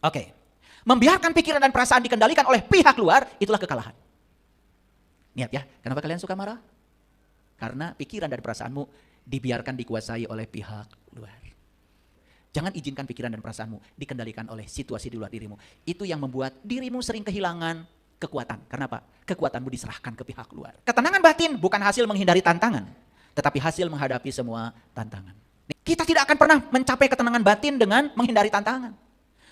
Oke. Membiarkan pikiran dan perasaan dikendalikan oleh pihak luar, itulah kekalahan. Niat ya, kenapa kalian suka marah? Karena pikiran dan perasaanmu dibiarkan dikuasai oleh pihak luar. Jangan izinkan pikiran dan perasaanmu dikendalikan oleh situasi di luar dirimu. Itu yang membuat dirimu sering kehilangan kekuatan. Karena apa? Kekuatanmu diserahkan ke pihak luar. Ketenangan batin bukan hasil menghindari tantangan, tetapi hasil menghadapi semua tantangan. Kita tidak akan pernah mencapai ketenangan batin dengan menghindari tantangan.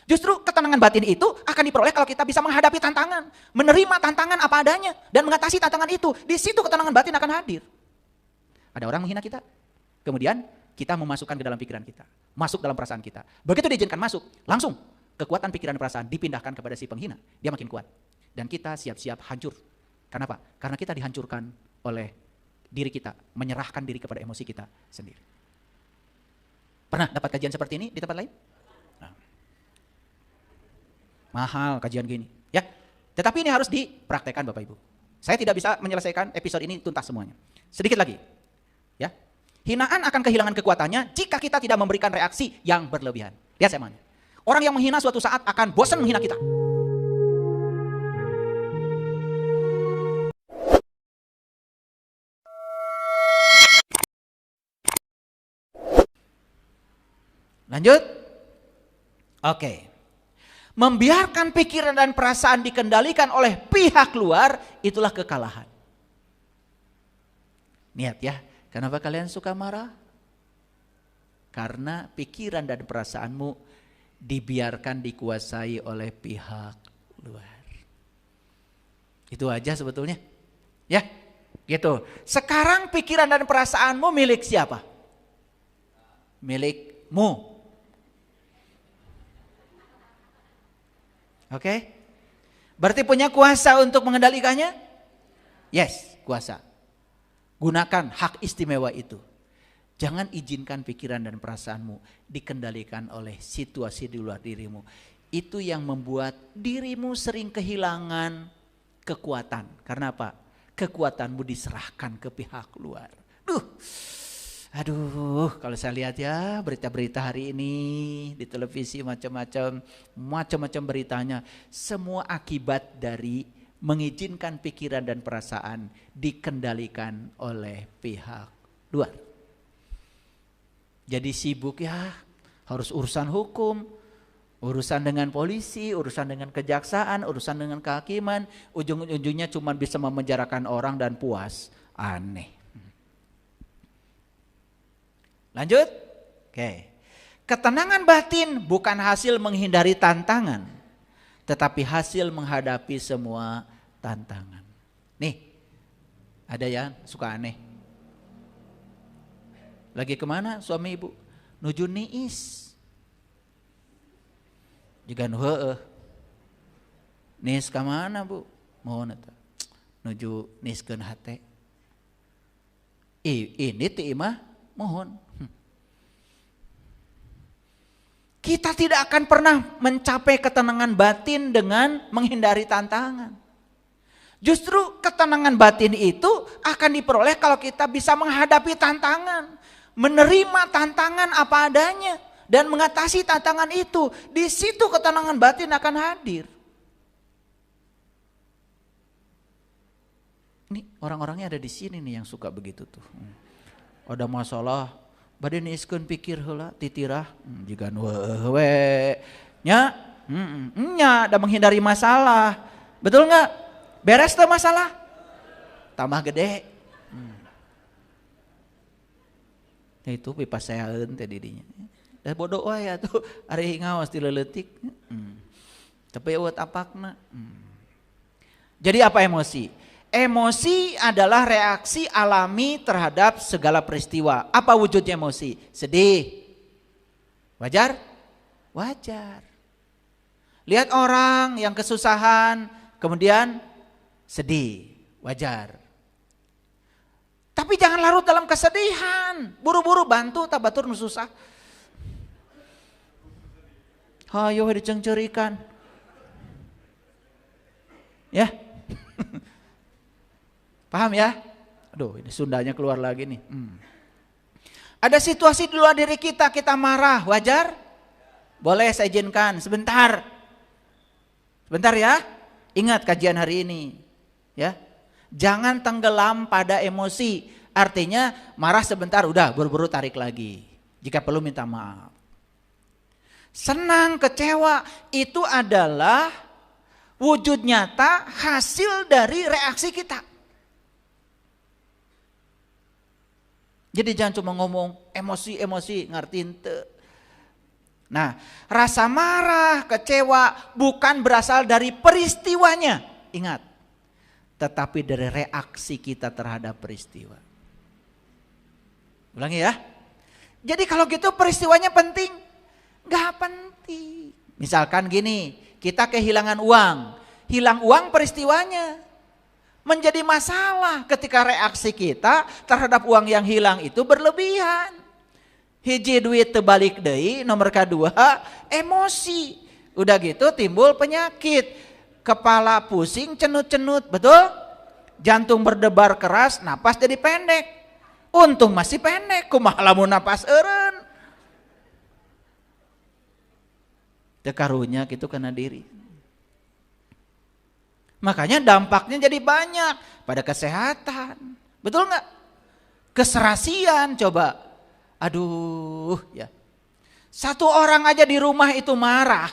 Justru ketenangan batin itu akan diperoleh kalau kita bisa menghadapi tantangan, menerima tantangan apa adanya, dan mengatasi tantangan itu. Di situ ketenangan batin akan hadir. Ada orang menghina kita, kemudian kita memasukkan ke dalam pikiran kita, masuk dalam perasaan kita. Begitu diizinkan masuk, langsung kekuatan pikiran dan perasaan dipindahkan kepada si penghina. Dia makin kuat. Dan kita siap-siap hancur. Kenapa? Karena kita dihancurkan oleh diri kita, menyerahkan diri kepada emosi kita sendiri. Pernah dapat kajian seperti ini di tempat lain? Nah. Mahal kajian gini, ya. Tetapi ini harus dipraktekkan Bapak Ibu. Saya tidak bisa menyelesaikan episode ini tuntas semuanya. Sedikit lagi, ya. Hinaan akan kehilangan kekuatannya jika kita tidak memberikan reaksi yang berlebihan. Lihat saya mana. Orang yang menghina suatu saat akan bosan menghina kita. Lanjut. Oke. Membiarkan pikiran dan perasaan dikendalikan oleh pihak luar, itulah kekalahan. Niat ya, kenapa kalian suka marah? Karena pikiran dan perasaanmu dibiarkan dikuasai oleh pihak luar. Itu aja sebetulnya. Ya, gitu. Sekarang pikiran dan perasaanmu milik siapa? Milikmu. Oke? Berarti punya kuasa untuk mengendalikannya? Yes, kuasa. Gunakan hak istimewa itu. Jangan izinkan pikiran dan perasaanmu dikendalikan oleh situasi di luar dirimu. Itu yang membuat dirimu sering kehilangan kekuatan. Karena apa? Kekuatanmu diserahkan ke pihak luar. Aduh, kalau saya lihat ya berita-berita hari ini di televisi macam-macam beritanya. Semua akibat dari mengizinkan pikiran dan perasaan dikendalikan oleh pihak luar. Jadi sibuk ya, harus urusan hukum, urusan dengan polisi, urusan dengan kejaksaan, urusan dengan kehakiman. Ujung-ujungnya cuma bisa memenjarakan orang dan puas. Aneh. Lanjut. Oke. Ketenangan batin bukan hasil menghindari tantangan, tetapi hasil menghadapi semua tantangan. Nih, ada yang suka aneh. Lagi kemana suami ibu? Nuju niis. Juga niis kemana bu? Mohon eta. Nuju niiskeun hate. Ini ti imah mohon. Kita tidak akan pernah mencapai ketenangan batin dengan menghindari tantangan. Justru ketenangan batin itu akan diperoleh kalau kita bisa menghadapi tantangan, menerima tantangan apa adanya, dan mengatasi tantangan itu. Di situ ketenangan batin akan hadir. Ini orang-orangnya ada di sini nih yang suka begitu tuh. Ada masalah. Bade niiskeun pikir heula titirah jiga we nya nya da menghindari masalah. Betul enggak? Beres teh masalah? Tambah gede. Itu pipaseaeun teh didinya. Da bodoh wae atuh ari ngaos ti leuletik. Tapi eueuh apakna. Jadi apa emosi? Emosi adalah reaksi alami terhadap segala peristiwa. Apa wujudnya emosi? Sedih. Wajar? Wajar. Lihat orang yang kesusahan, kemudian sedih. Wajar. Tapi jangan larut dalam kesedihan. Buru-buru bantu tak batur nu susah. Hayo dicengcerikan. Ya. Paham ya? Aduh, ini Sundanya keluar lagi nih. Ada situasi di luar diri kita, kita marah, wajar? Boleh saya izinkan sebentar. Bentar ya, ingat kajian hari ini. Ya, jangan tenggelam pada emosi. Artinya marah sebentar, udah buru-buru tarik lagi. Jika perlu minta maaf. Senang, kecewa itu adalah wujud nyata hasil dari reaksi kita. Jadi jangan cuma ngomong emosi, ngertiin te. Nah, rasa marah, kecewa bukan berasal dari peristiwanya. Ingat, tetapi dari reaksi kita terhadap peristiwa. Ulangi ya. Jadi kalau gitu peristiwanya penting? Gak penting. Misalkan gini, kita kehilangan uang. Hilang uang peristiwanya. Menjadi masalah ketika reaksi kita terhadap uang yang hilang itu berlebihan. Hiji duit terbalik deui, nomor kedua emosi. Udah gitu timbul penyakit. Kepala pusing, cenut-cenut, betul? Jantung berdebar keras, napas jadi pendek. Untung masih pendek, kumaha lamun napas eureun. Teu karunya gitu kena diri. Makanya dampaknya jadi banyak pada kesehatan. Betul nggak? Keserasian coba. Aduh ya. Satu orang aja di rumah itu marah.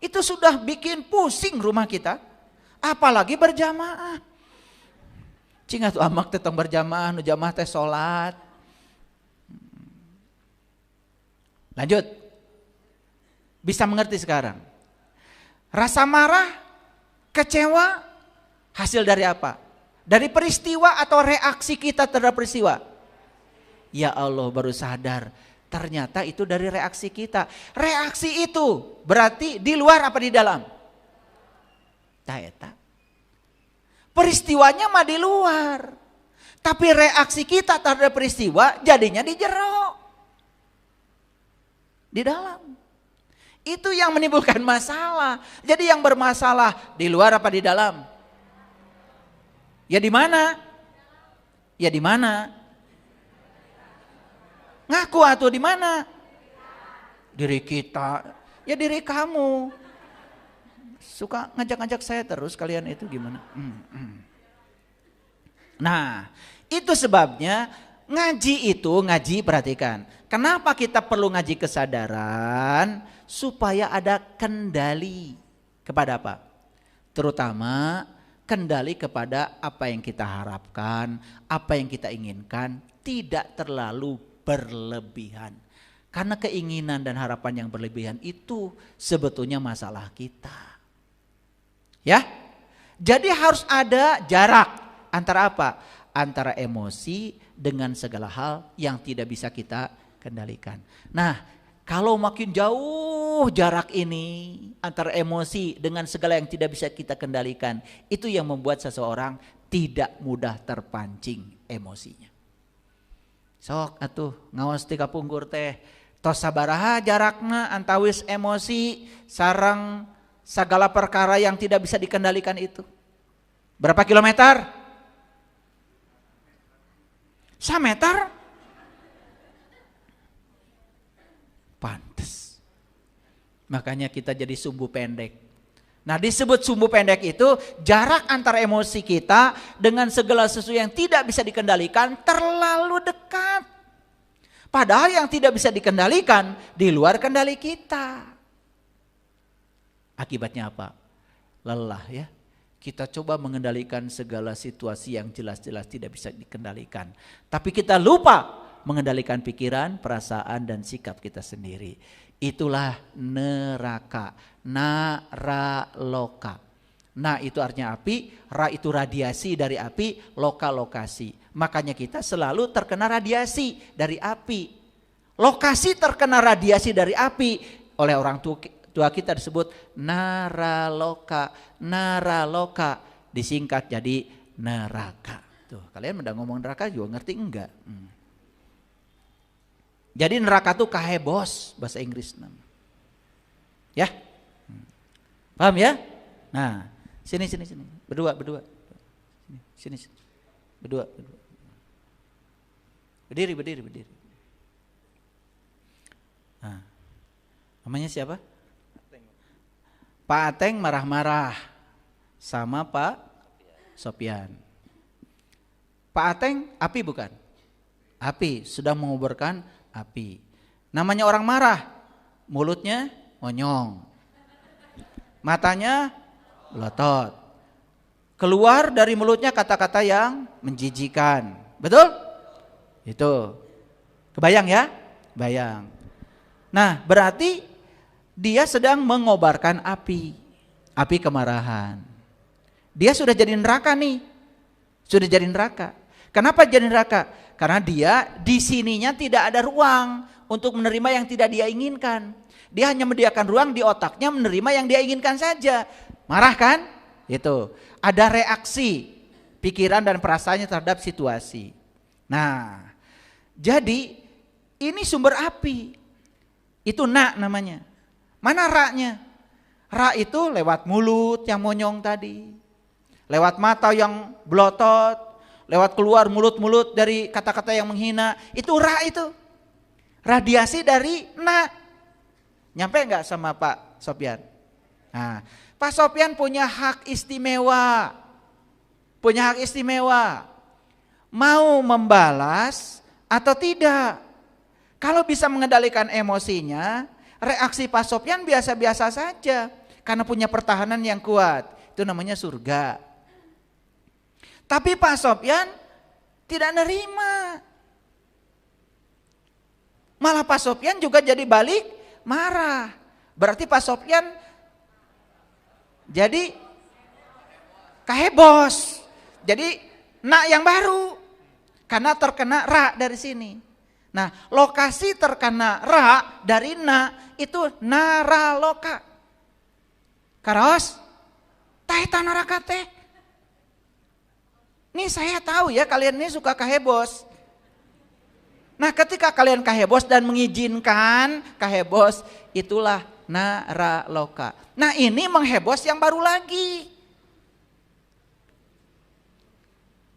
Itu sudah bikin pusing rumah kita. Apalagi berjamaah. Cing atuh amak teh tong berjamaah, nu jamaah teh salat. Lanjut. Bisa mengerti sekarang. Rasa marah, kecewa hasil dari apa? Dari peristiwa atau reaksi kita terhadap peristiwa? Ya Allah, baru sadar ternyata itu dari reaksi kita. Reaksi itu berarti di luar apa di dalam? Eta. Peristiwanya mah di luar. Tapi reaksi kita terhadap peristiwa jadinya di jero. Di dalam. Itu yang menimbulkan masalah. Jadi yang bermasalah di luar apa di dalam? Ya di mana? Ya di mana? Ngaku atuh di mana? Diri kita. Ya diri kamu. Suka ngajak-ngajak saya terus kalian itu gimana? Nah, itu sebabnya ngaji perhatikan. Kenapa kita perlu ngaji kesadaran? Supaya ada kendali kepada apa? Terutama kendali kepada apa yang kita harapkan, apa yang kita inginkan, tidak terlalu berlebihan. Karena keinginan dan harapan yang berlebihan itu sebetulnya masalah kita. Ya, jadi harus ada jarak antara apa? Antara emosi dengan segala hal yang tidak bisa kita kendalikan. Nah, kalau makin jauh jarak ini antara emosi dengan segala yang tidak bisa kita kendalikan, itu yang membuat seseorang tidak mudah terpancing emosinya. Sok atuh ngawas ti kapungkur teh tos sabaraha jarakna antawis emosi sareng segala perkara yang tidak bisa dikendalikan itu. Berapa kilometer? 1 meter? Pantes. Makanya kita jadi sumbu pendek. Nah, disebut sumbu pendek itu jarak antara emosi kita dengan segala sesuatu yang tidak bisa dikendalikan terlalu dekat. Padahal yang tidak bisa dikendalikan di luar kendali kita. Akibatnya apa? Lelah ya. Kita coba mengendalikan segala situasi yang jelas-jelas tidak bisa dikendalikan. Tapi kita lupa mengendalikan pikiran, perasaan dan sikap kita sendiri. Itulah neraka, naraloka. Nah itu artinya api, ra itu radiasi dari api, loka lokasi. Makanya kita selalu terkena radiasi dari api. Lokasi terkena radiasi dari api oleh orang tua kita disebut naraloka. Naraloka disingkat jadi neraka. Tuh, kalian udah ngomong neraka juga ngerti enggak? Jadi neraka tuh kahebos bahasa Inggris. Ya? Paham ya? Nah, sini. Berdua. Sini. Berdua. Berdiri. Nah, namanya siapa? Pak Ateng marah-marah sama Pak Sopyan. Pak Ateng api bukan? Api, sudah mengoborkan api. Namanya orang marah, mulutnya monyong, matanya melotot, keluar dari mulutnya kata-kata yang menjijikan. Betul? Itu. Kebayang ya? Bayang. Nah, berarti dia sedang mengobarkan api. Api kemarahan. Dia sudah jadi neraka nih. Sudah jadi neraka. Kenapa jadi neraka? Karena dia di sininya tidak ada ruang untuk menerima yang tidak dia inginkan. Dia hanya menyediakan ruang di otaknya menerima yang dia inginkan saja. Marah kan? Itu. Ada reaksi pikiran dan perasaannya terhadap situasi. Nah, jadi ini sumber api. Itu namanya. Mana ra-nya? Ra itu lewat mulut yang monyong tadi. Lewat mata yang belotot. Lewat keluar mulut-mulut dari kata-kata yang menghina. Itu ra itu. Radiasi dari na. Nyampe enggak sama Pak Sopyan? Nah, Pak Sopyan punya hak istimewa. Punya hak istimewa. Mau membalas atau tidak. Kalau bisa mengendalikan emosinya, reaksi Pak Sopyan biasa-biasa saja. Karena punya pertahanan yang kuat. Itu namanya surga. Tapi Pak Sopyan tidak nerima. Malah Pak Sopyan juga jadi balik marah. Berarti Pak Sopyan jadi kahebos. Jadi nak yang baru. Karena terkena ra dari sini. Nah, lokasi terkena ra dari na itu naraloka. Karaos, teh tanaraka teh. Nih saya tahu ya kalian ini suka kahebos. Nah, ketika kalian kahebos dan mengizinkan kahebos, itulah naraloka. Nah, ini menghebos yang baru lagi.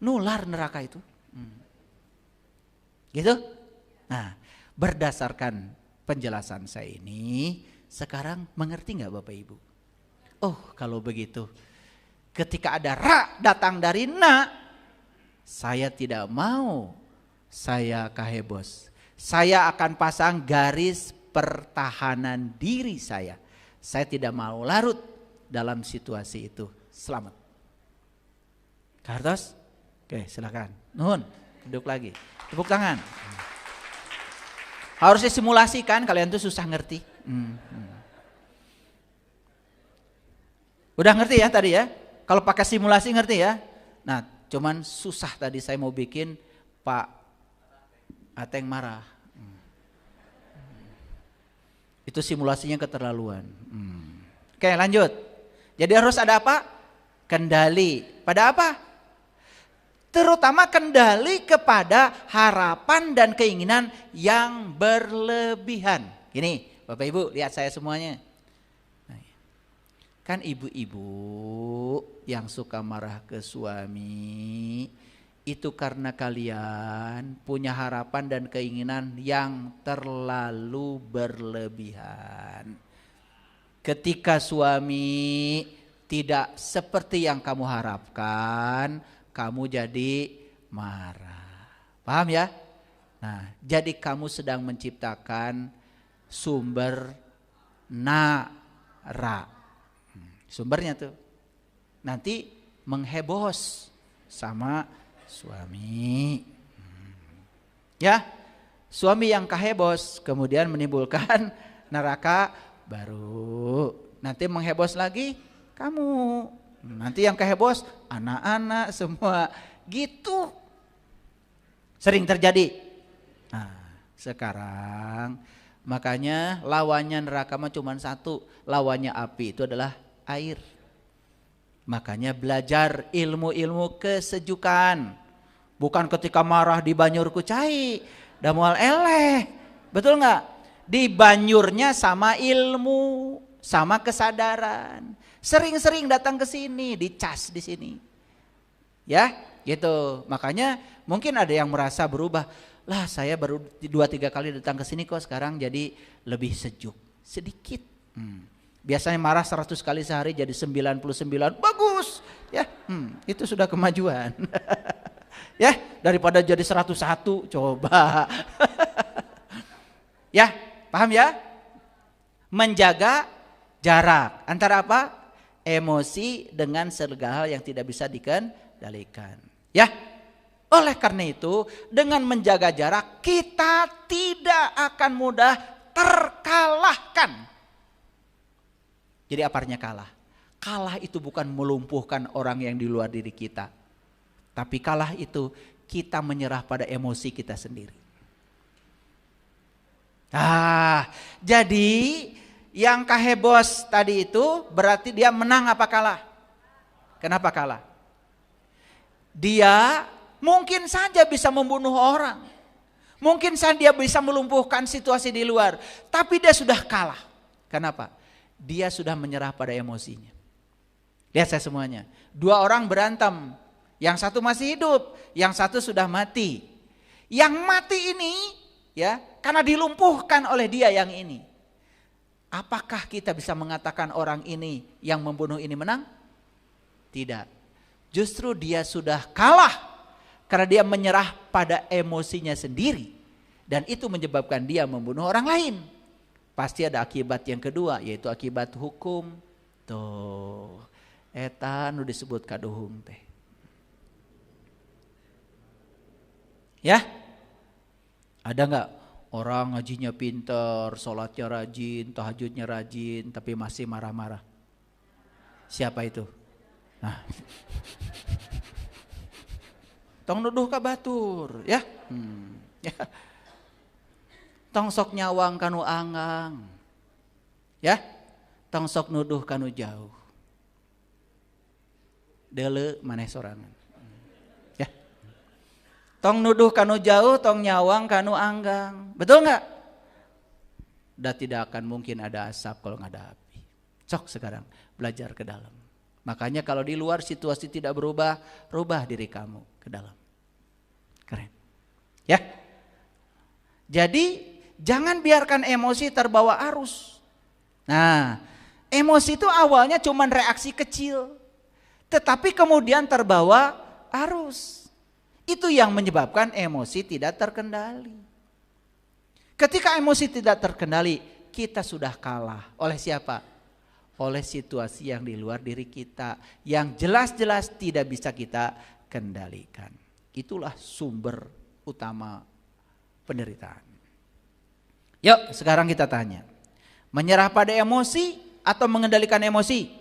Nular neraka itu. Gitu? Nah, berdasarkan penjelasan saya ini, sekarang mengerti nggak Bapak Ibu? Oh, kalau begitu, ketika ada ra datang dari na, saya tidak mau saya kahebos. Saya akan pasang garis pertahanan diri saya. Saya tidak mau larut dalam situasi itu. Selamat. Kartos? Oke, silakan. Nuhun, duduk lagi. Tepuk tangan. Harusnya simulasi kan, kalian tuh susah ngerti. Udah ngerti ya tadi ya? Kalau pakai simulasi ngerti ya? Nah, cuman susah tadi saya mau bikin Pak Ateng marah. Itu simulasinya keterlaluan. Oke, lanjut. Jadi harus ada apa? Kendali. Pada apa? Terutama kendali kepada harapan dan keinginan yang berlebihan. Gini, Bapak Ibu, lihat saya semuanya. Kan ibu-ibu yang suka marah ke suami, itu karena kalian punya harapan dan keinginan yang terlalu berlebihan. Ketika suami tidak seperti yang kamu harapkan, kamu jadi marah. Paham ya? Nah, jadi kamu sedang menciptakan sumber nara. Sumbernya tuh nanti menghebos sama suami. Ya, suami yang kahebos kemudian menimbulkan neraka baru. Nanti menghebos lagi kamu. Nanti yang kahebos anak-anak semua gitu. Sering terjadi. Nah, sekarang makanya lawannya neraka mah cuma satu. Lawannya api itu adalah air. Makanya belajar ilmu-ilmu kesejukan. Bukan ketika marah di banyur kucai, da moal eleh. Betul nggak? Di banyurnya sama ilmu, sama kesadaran. Sering-sering datang ke sini, dicas di sini. Ya, gitu. Makanya mungkin ada yang merasa berubah. Lah, saya baru 2-3 kali datang ke sini kok sekarang jadi lebih sejuk sedikit. Biasanya marah 100 kali sehari jadi 99, bagus. Ya, itu sudah kemajuan. Ya, daripada jadi 101, coba. Ya, paham ya? Menjaga jarak antara apa? Emosi dengan segala hal yang tidak bisa dikendalikan. Ya, oleh karena itu dengan menjaga jarak kita tidak akan mudah terkalahkan. Jadi apa artinya kalah? Kalah itu bukan melumpuhkan orang yang di luar diri kita. Tapi kalah itu kita menyerah pada emosi kita sendiri. Jadi yang kahebos tadi itu berarti dia menang apa kalah? Kenapa kalah? Dia mungkin saja bisa membunuh orang. Mungkin saja dia bisa melumpuhkan situasi di luar. Tapi dia sudah kalah. Kenapa? Dia sudah menyerah pada emosinya. Lihat saya semuanya. 2 orang berantem. Yang satu masih hidup. Yang satu sudah mati. Yang mati ini ya karena dilumpuhkan oleh dia yang ini. Apakah kita bisa mengatakan orang ini yang membunuh ini menang? Tidak. Justru dia sudah kalah. Karena dia menyerah pada emosinya sendiri. Dan itu menyebabkan dia membunuh orang lain. Pasti ada akibat yang kedua, yaitu akibat hukum. Tuh, eta nu disebut kaduhung teh. Ya, ada nggak orang ngajinya pinter, sholatnya rajin, tahajudnya rajin, tapi masih marah-marah? Siapa itu? Nah, tong nuduh ka batur, ya. Ya. Tong sok nyawang kanu anggang. Ya. Tong sok nuduh kanu jauh. Deuleu maneh sorangan. Ya. Tong nuduh kanu jauh, tong nyawang kanu anggang. Betul enggak? Dan tidak akan mungkin ada asap kalau enggak ada api. Sok sekarang belajar ke dalam. Makanya kalau di luar situasi tidak berubah, rubah diri kamu ke dalam. Keren. Ya. Jadi jangan biarkan emosi terbawa arus. Nah, emosi itu awalnya cuma reaksi kecil. Tetapi kemudian terbawa arus. Itu yang menyebabkan emosi tidak terkendali. Ketika emosi tidak terkendali, kita sudah kalah. Oleh siapa? Oleh situasi yang di luar diri kita. Yang jelas-jelas tidak bisa kita kendalikan. Itulah sumber utama penderitaan. Yuk sekarang kita tanya. Menyerah pada emosi atau mengendalikan emosi?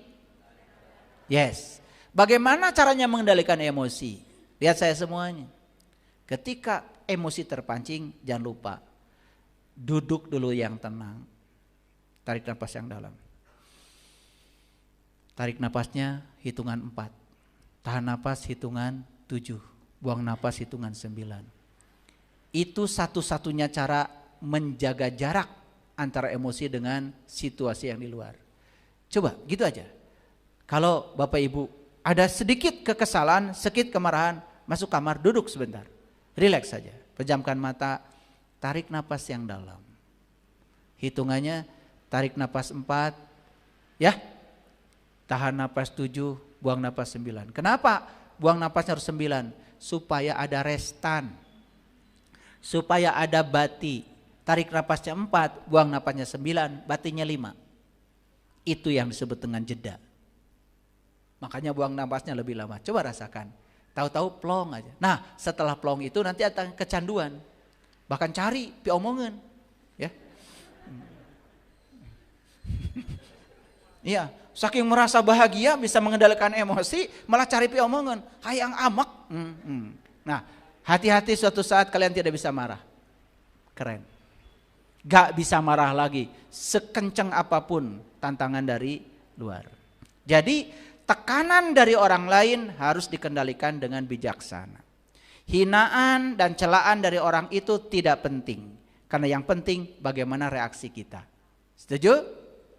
Yes. Bagaimana caranya mengendalikan emosi? Lihat saya semuanya. Ketika emosi terpancing, jangan lupa. Duduk dulu yang tenang. Tarik napas yang dalam. Tarik napasnya hitungan 4. Tahan napas hitungan 7. Buang napas hitungan 9. Itu satu-satunya cara menjaga jarak antara emosi dengan situasi yang di luar. Coba gitu aja. Kalau Bapak Ibu ada sedikit kekesalan, sedikit kemarahan, masuk kamar, duduk sebentar. Rileks saja. Pejamkan mata, tarik napas yang dalam. Hitungannya tarik napas 4, ya. Tahan napas 7, buang napas 9. Kenapa buang napasnya harus 9? Supaya ada restan. Supaya ada bati. Tarik napasnya 4, buang napasnya 9, batinya 5. Itu yang disebut dengan jeda. Makanya buang napasnya lebih lama. Coba rasakan. Tahu-tahu plong aja. Nah setelah plong itu nanti akan kecanduan. Bahkan cari piomongan. Ya. Iya, saking merasa bahagia bisa mengendalikan emosi, malah cari piomongan. Hayang amak. Nah hati-hati suatu saat kalian tidak bisa marah. Keren. Gak bisa marah lagi sekencang apapun tantangan dari luar. Jadi tekanan dari orang lain harus dikendalikan dengan bijaksana. Hinaan dan celaan dari orang itu tidak penting. Karena yang penting bagaimana reaksi kita. Setuju?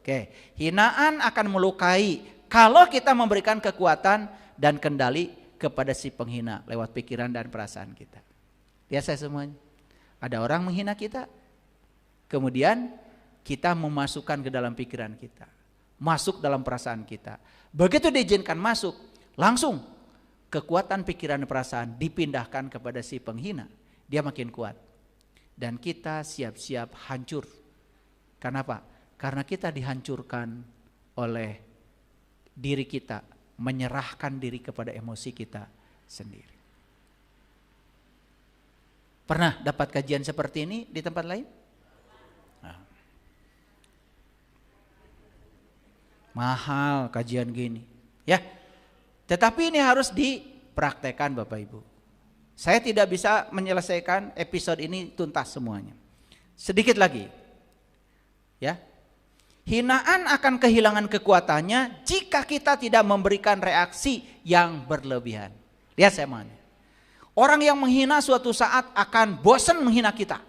Oke. Hinaan akan melukai kalau kita memberikan kekuatan dan kendali kepada si penghina lewat pikiran dan perasaan kita. Lihat saya semuanya. Ada orang menghina kita. Kemudian kita memasukkan ke dalam pikiran kita. masuk dalam perasaan kita. Begitu diizinkan masuk, langsung kekuatan pikiran dan perasaan dipindahkan kepada si penghina. Dia makin kuat. Dan kita siap-siap hancur. Kenapa? Karena kita dihancurkan oleh diri kita, menyerahkan diri kepada emosi kita sendiri. Pernah dapat kajian seperti ini di tempat lain? Nah. Mahal kajian gini, ya. Tetapi ini harus dipraktekkan Bapak Ibu. Saya tidak bisa menyelesaikan episode ini tuntas semuanya. Sedikit lagi. Ya. Hinaan akan kehilangan kekuatannya jika kita tidak memberikan reaksi yang berlebihan. Lihat saya mau. Orang yang menghina suatu saat akan bosan menghina kita.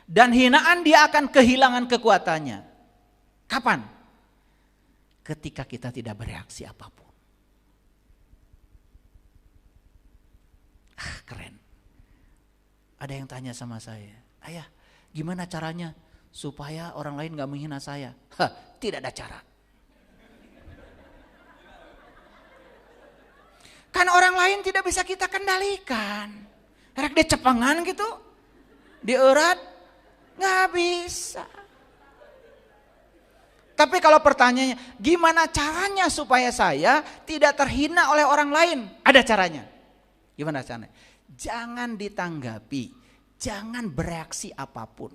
Dan hinaan dia akan kehilangan kekuatannya. Kapan? Ketika kita tidak bereaksi apapun. Keren. Ada yang tanya sama saya, ayah gimana caranya supaya orang lain gak menghina saya? Tidak ada cara. Kan orang lain tidak bisa kita kendalikan. Rek dia cepengan gitu, dierat, gak bisa. Tapi kalau pertanyaannya, gimana caranya supaya saya tidak terhina oleh orang lain? Ada caranya. Gimana caranya? Jangan ditanggapi, jangan bereaksi apapun.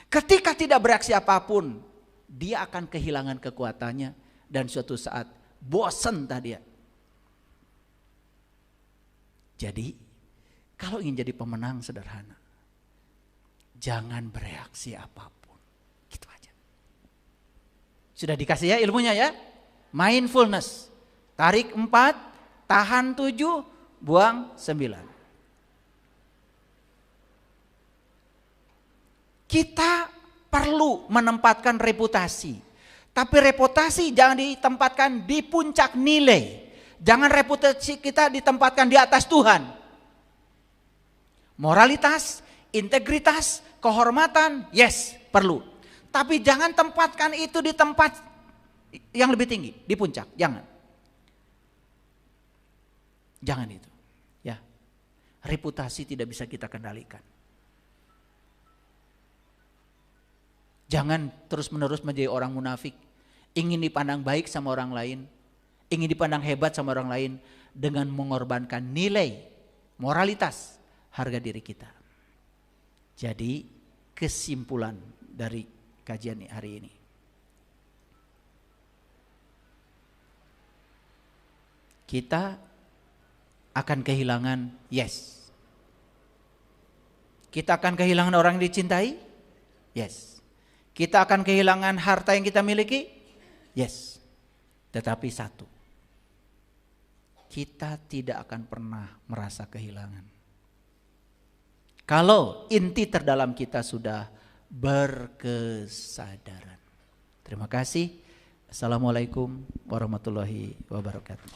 Ketika tidak bereaksi apapun, dia akan kehilangan kekuatannya dan suatu saat bosan tadi. Jadi, kalau ingin jadi pemenang sederhana, jangan bereaksi apapun. Gitu aja. Sudah dikasih ya ilmunya ya? Mindfulness. Tarik 4, tahan 7, buang 9. Kita perlu menempatkan reputasi. Tapi reputasi jangan ditempatkan di puncak nilai. Jangan reputasi kita ditempatkan di atas Tuhan. Moralitas, integritas, kehormatan, yes, perlu. Tapi jangan tempatkan itu di tempat yang lebih tinggi, di puncak, jangan. Jangan itu. Ya. Reputasi tidak bisa kita kendalikan. Jangan terus-menerus menjadi orang munafik, ingin dipandang baik sama orang lain, ingin dipandang hebat sama orang lain dengan mengorbankan nilai, moralitas, harga diri kita. Jadi kesimpulan dari kajian hari ini. Kita akan kehilangan yes. Kita akan kehilangan orang yang dicintai? Yes. Kita akan kehilangan harta yang kita miliki? Yes. Tetapi satu, kita tidak akan pernah merasa kehilangan. Kalau inti terdalam kita sudah berkesadaran. Terima kasih. Assalamualaikum warahmatullahi wabarakatuh.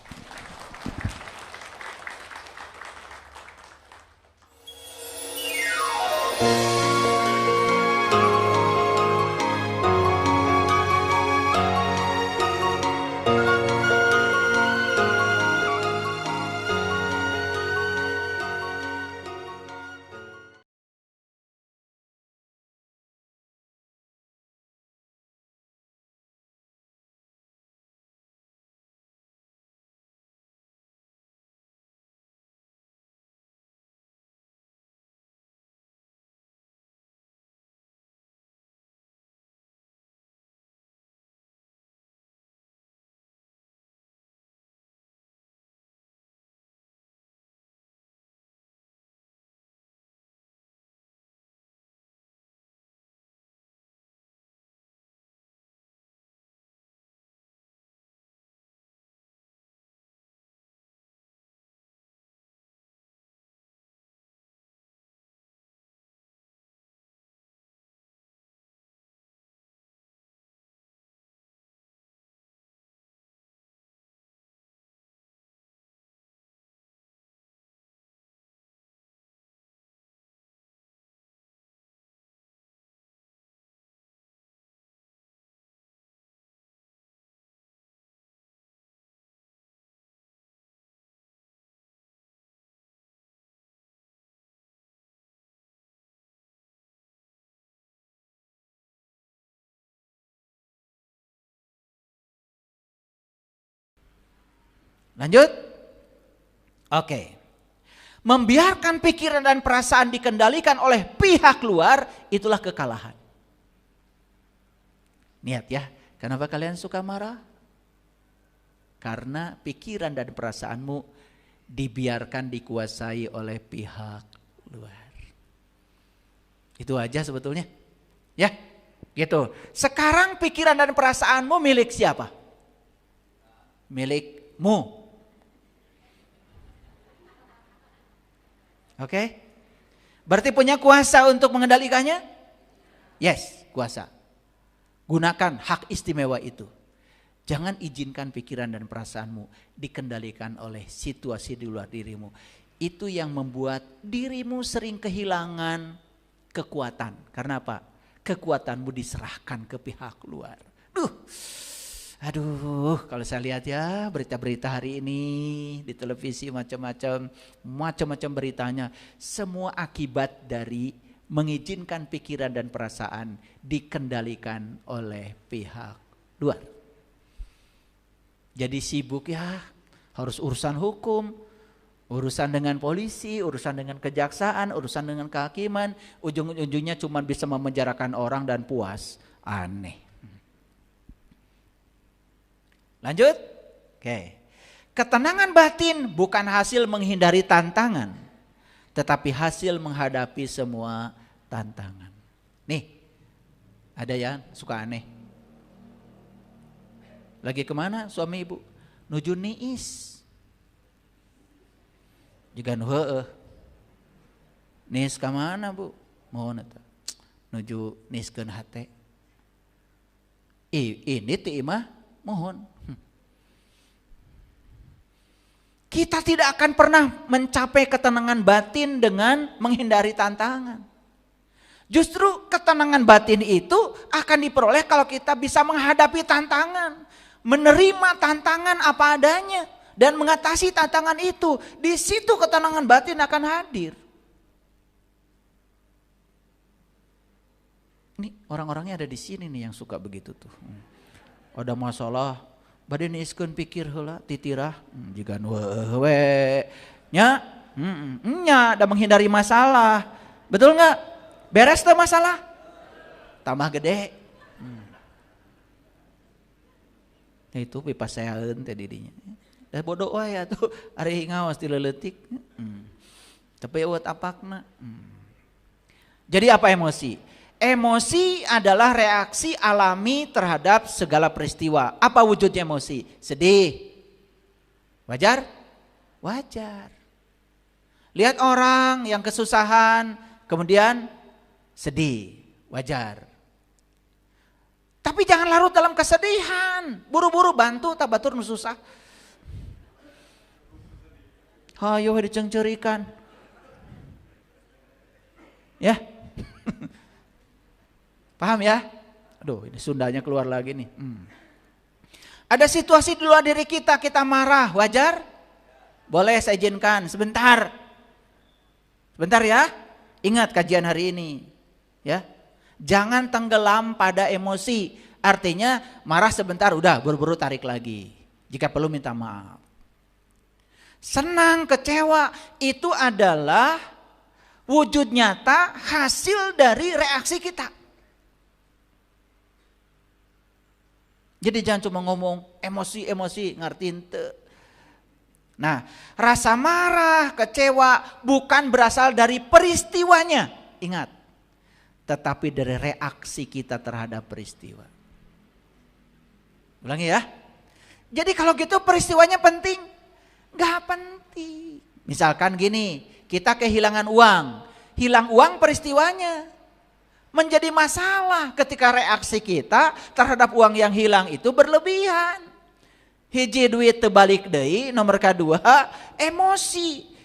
Lanjut. Oke. Membiarkan pikiran dan perasaan dikendalikan oleh pihak luar, itulah kekalahan. Niat ya, kenapa kalian suka marah? Karena pikiran dan perasaanmu dibiarkan dikuasai oleh pihak luar. Itu aja sebetulnya. Ya, gitu. Sekarang pikiran dan perasaanmu milik siapa? Milikmu. Oke? Berarti punya kuasa untuk mengendalikannya? Yes, kuasa. Gunakan hak istimewa itu. Jangan izinkan pikiran dan perasaanmu dikendalikan oleh situasi di luar dirimu. Itu yang membuat dirimu sering kehilangan kekuatan. Karena apa? Kekuatanmu diserahkan ke pihak luar. Aduh, kalau saya lihat ya berita-berita hari ini di televisi macam-macam beritanya. Semua akibat dari mengizinkan pikiran dan perasaan dikendalikan oleh pihak luar. Jadi sibuk ya, harus urusan hukum, urusan dengan polisi, urusan dengan kejaksaan, urusan dengan kehakiman, ujung-ujungnya cuma bisa memenjarakan orang dan puas. Aneh. Lanjut. Oke. Ketenangan batin bukan hasil menghindari tantangan, tetapi hasil menghadapi semua tantangan. Nih, ada yang suka aneh. Lagi kemana suami ibu? Nuju niis. Juga niis kemana bu? Mohon eta. Nuju niiskeun hate. Ini ti imah mohon. Kita tidak akan pernah mencapai ketenangan batin dengan menghindari tantangan. Justru ketenangan batin itu akan diperoleh kalau kita bisa menghadapi tantangan. Menerima tantangan apa adanya dan mengatasi tantangan itu. Di situ ketenangan batin akan hadir. Ini orang-orangnya ada di sini nih yang suka begitu tuh. Ada masalah, bade niiskeun pikir heula titirah, jiga we nya, nya da menghindari masalah. Betul enggak? Beres tuh masalah? Tambah gede. Itu pipaseaeun teh didinya. Da bodoh wae atuh ari ngaos ti leuletik. Tapi eueuh apakna. Jadi apa emosi? Emosi adalah reaksi alami terhadap segala peristiwa. Apa wujud emosi? Sedih. Wajar? Wajar. Lihat orang yang kesusahan, kemudian sedih. Wajar. Tapi jangan larut dalam kesedihan. Buru-buru bantu tak batur nu susah. Hayo dicengcerikan. Ya. Paham ya? Aduh, ini Sundanya keluar lagi nih. Ada situasi di luar diri kita marah, wajar? Boleh saya izinkan sebentar. Sebentar ya. Ingat kajian hari ini. Ya. Jangan tenggelam pada emosi. Artinya marah sebentar udah buru-buru tarik lagi. Jika perlu minta maaf. Senang, kecewa itu adalah wujud nyata hasil dari reaksi kita. Jadi jangan cuma ngomong emosi, ngertiin teu. Nah, rasa marah, kecewa bukan berasal dari peristiwanya. Ingat. Tetapi dari reaksi kita terhadap peristiwa. Ulangi ya. Jadi kalau gitu peristiwanya penting? Gak penting. Misalkan gini, kita kehilangan uang. Hilang uang peristiwanya. Menjadi masalah ketika reaksi kita terhadap uang yang hilang itu berlebihan. Hiji duit tebalik deui, nomor kedua emosi.